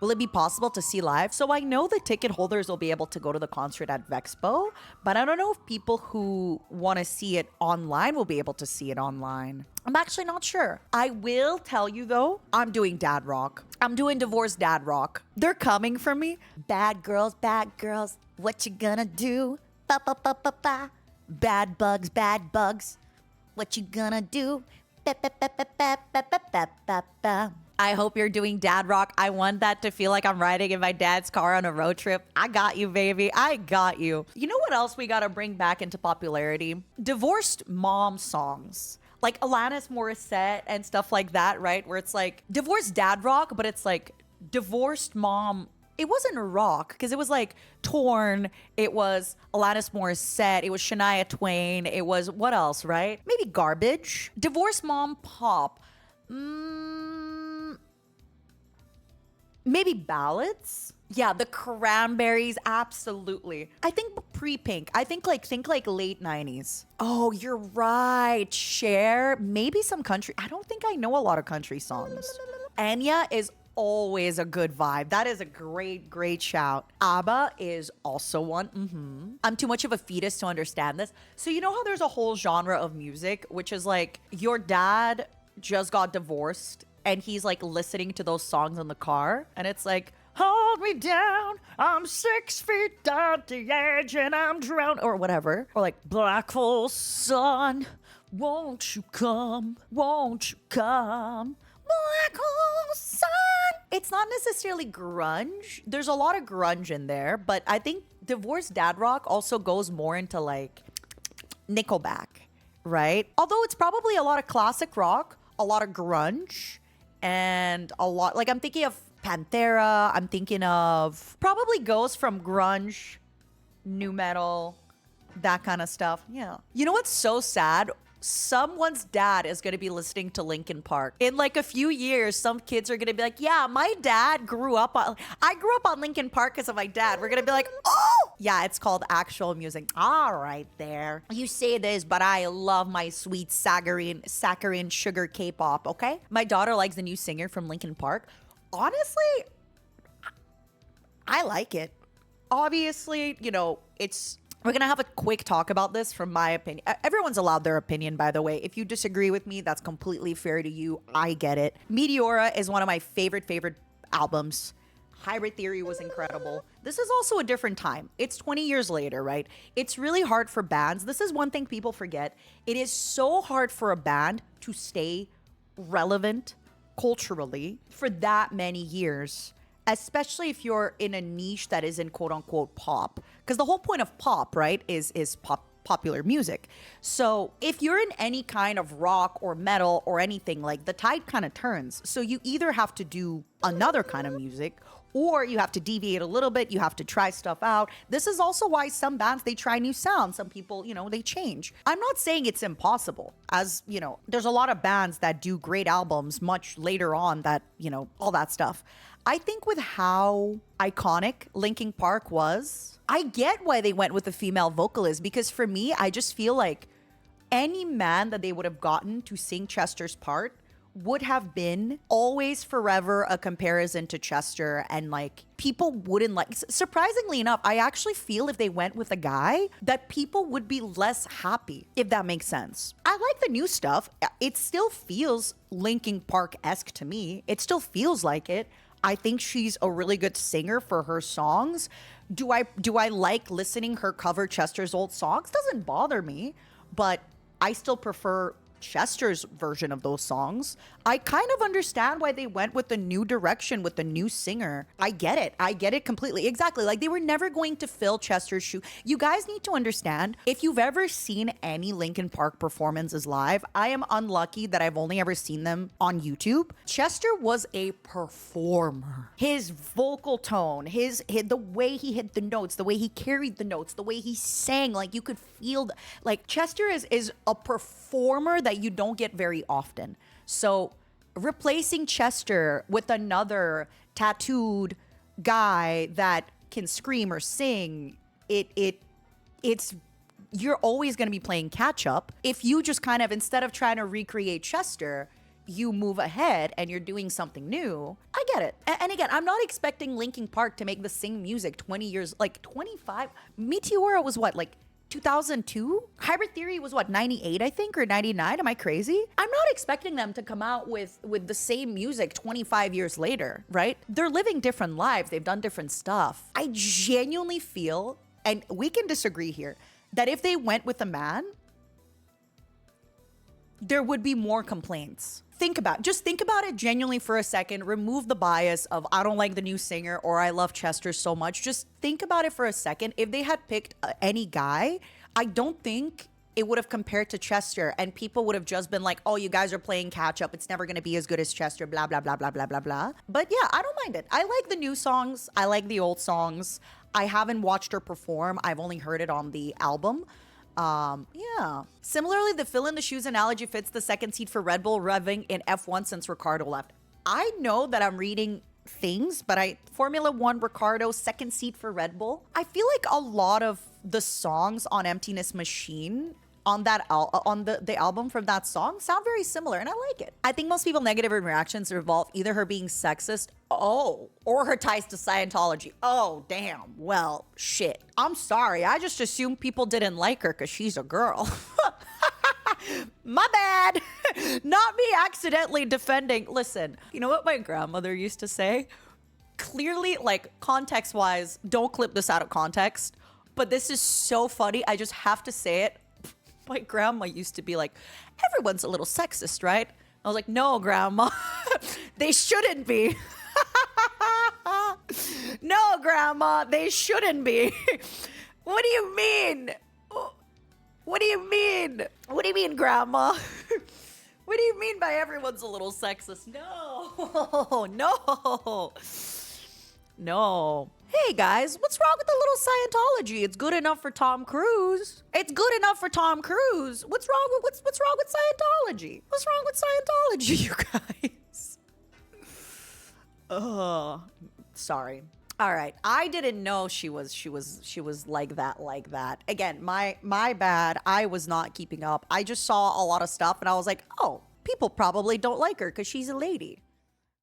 will it be possible to see live? So I know the ticket holders will be able to go to the concert at Vexpo, but I don't know if people who want to see it online will be able to see it online. I'm actually not sure. I will tell you though, I'm doing dad rock. I'm doing divorced dad rock. They're coming for me. Bad girls, what you gonna do? Ba ba ba ba ba. Bad bugs, what you gonna do? Ba ba ba ba ba ba ba ba ba ba. I hope you're doing dad rock. I want that to feel like I'm riding in my dad's car on a road trip. I got you, baby. I got you. You know what else we gotta bring back into popularity? Divorced mom songs. Like Alanis Morissette and stuff like that, right? Where it's like divorced dad rock, but it's like divorced mom. It wasn't rock because it was like Torn. It was Alanis Morissette. It was Shania Twain. It was what else, right? Maybe Garbage. Divorced mom pop. Maybe ballads. Yeah, the Cranberries, absolutely. I think pre-Pink. I think like late 90s. Oh, you're right. Cher, maybe some country. I don't think I know a lot of country songs. Enya is always a good vibe. That is a great shout. ABBA is also one. I'm too much of a fetus to understand this. So you know how there's a whole genre of music, which is like your dad just got divorced and he's like listening to those songs in the car. And it's like, hold me down, I'm 6 feet down the edge and I'm drowned, or whatever. Or like, black hole sun, won't you come, won't you come? Black hole sun. It's not necessarily grunge. There's a lot of grunge in there, but I think divorced dad rock also goes more into like Nickelback, right? Although it's probably a lot of classic rock, a lot of grunge, and a lot, like I'm thinking of Pantera, I'm thinking of, probably goes from grunge, new metal, that kind of stuff. Yeah. You know what's so sad? Someone's dad is going to be listening to Linkin Park. In like a few years, some kids are going to be like, yeah, my dad grew up on, I grew up on Linkin Park because of my dad. We're going to be like, oh, yeah, it's called actual music. All right there. You say this, but I love my sweet saccharine sugar K-pop, okay? My daughter likes the new singer from Linkin Park. Honestly, I like it. Obviously, you know, we're going to have a quick talk about this from my opinion. Everyone's allowed their opinion, by the way. If you disagree with me, that's completely fair to you. I get it. Meteora is one of my favorite albums. Hybrid Theory was incredible. This is also a different time. It's 20 years later, right? It's really hard for bands. This is one thing people forget. It is so hard for a band to stay relevant culturally for that many years, especially if you're in a niche that is in quote unquote pop, because the whole point of pop, right, is popular music. So if you're in any kind of rock or metal or anything, like the tide kind of turns. So you either have to do another kind of music or you have to deviate a little bit. You have to try stuff out. This is also why some bands, they try new sounds. Some people, you know, they change. I'm not saying it's impossible. As, you know, there's a lot of bands that do great albums much later on that, you know, all that stuff. I think with how iconic Linkin Park was, I get why they went with a female vocalist, because for me, I just feel like any man that they would have gotten to sing Chester's part would have been always forever a comparison to Chester, and like people wouldn't like, surprisingly enough, I actually feel if they went with a guy that people would be less happy, if that makes sense. I like the new stuff. It still feels Linkin Park-esque to me. It still feels like it. I think she's a really good singer for her songs. Do I like listening her cover Chester's old songs? Doesn't bother me, but I still prefer Chester's version of those songs. I kind of understand why they went with the new direction with the new singer. I get it completely. Exactly. Like they were never going to fill Chester's shoe. You guys need to understand, if you've ever seen any Linkin Park performances live, I am unlucky that I've only ever seen them on YouTube. Chester was a performer. His vocal tone, the way he hit the notes, the way he carried the notes, the way he sang, like you could feel, like Chester is a performer that you don't get very often. So replacing Chester with another tattooed guy that can scream or sing, it's you're always going to be playing catch up. If you just kind of, instead of trying to recreate Chester, you move ahead and you're doing something new, I get it. And again, I'm not expecting Linkin Park to make the same music 20 years, like 25. Meteora was what, like 2002? Hybrid Theory was what, 98, I think, or 99? Am I crazy? I'm not expecting them to come out with the same music 25 years later, right? They're living different lives. They've done different stuff. I genuinely feel, and we can disagree here, that if they went with a man, there would be more complaints. Just think about it genuinely for a second. Remove the bias of I don't like the new singer or I love Chester so much. Just think about it for a second. If they had picked any guy, I don't think it would have compared to Chester, and people would have just been like, oh, you guys are playing catch up. It's never going to be as good as Chester, blah, blah, blah, blah, blah, blah, blah. But yeah, I don't mind it. I like the new songs. I like the old songs. I haven't watched her perform. I've only heard it on the album. Yeah. Similarly, the fill in the shoes analogy fits the second seat for Red Bull revving in F1 since Ricardo left. I know that I'm reading things, but Formula One Ricardo, second seat for Red Bull. I feel like a lot of the songs on Emptiness Machine on that on the album from that song sound very similar, and I like it. I think most people negative reactions revolve either her being sexist, or her ties to Scientology. Oh, damn. Well, shit. I'm sorry. I just assumed people didn't like her because she's a girl. My bad. Not me accidentally defending. Listen, you know what my grandmother used to say? Clearly, like, context-wise, don't clip this out of context, but this is so funny. I just have to say it. My grandma used to be like, everyone's a little sexist, right? I was like, no, grandma. They shouldn't be. No, grandma, they shouldn't be. What do you mean? What do you mean? What do you mean, grandma? What do you mean by everyone's a little sexist? No, no, no. Hey guys, what's wrong with the little Scientology? It's good enough for Tom Cruise. It's good enough for Tom Cruise. What's wrong with Scientology? What's wrong with Scientology, you guys? Oh, sorry. All right, I didn't know she was like that. Again, my bad. I was not keeping up. I just saw a lot of stuff and I was like, oh, people probably don't like her because she's a lady.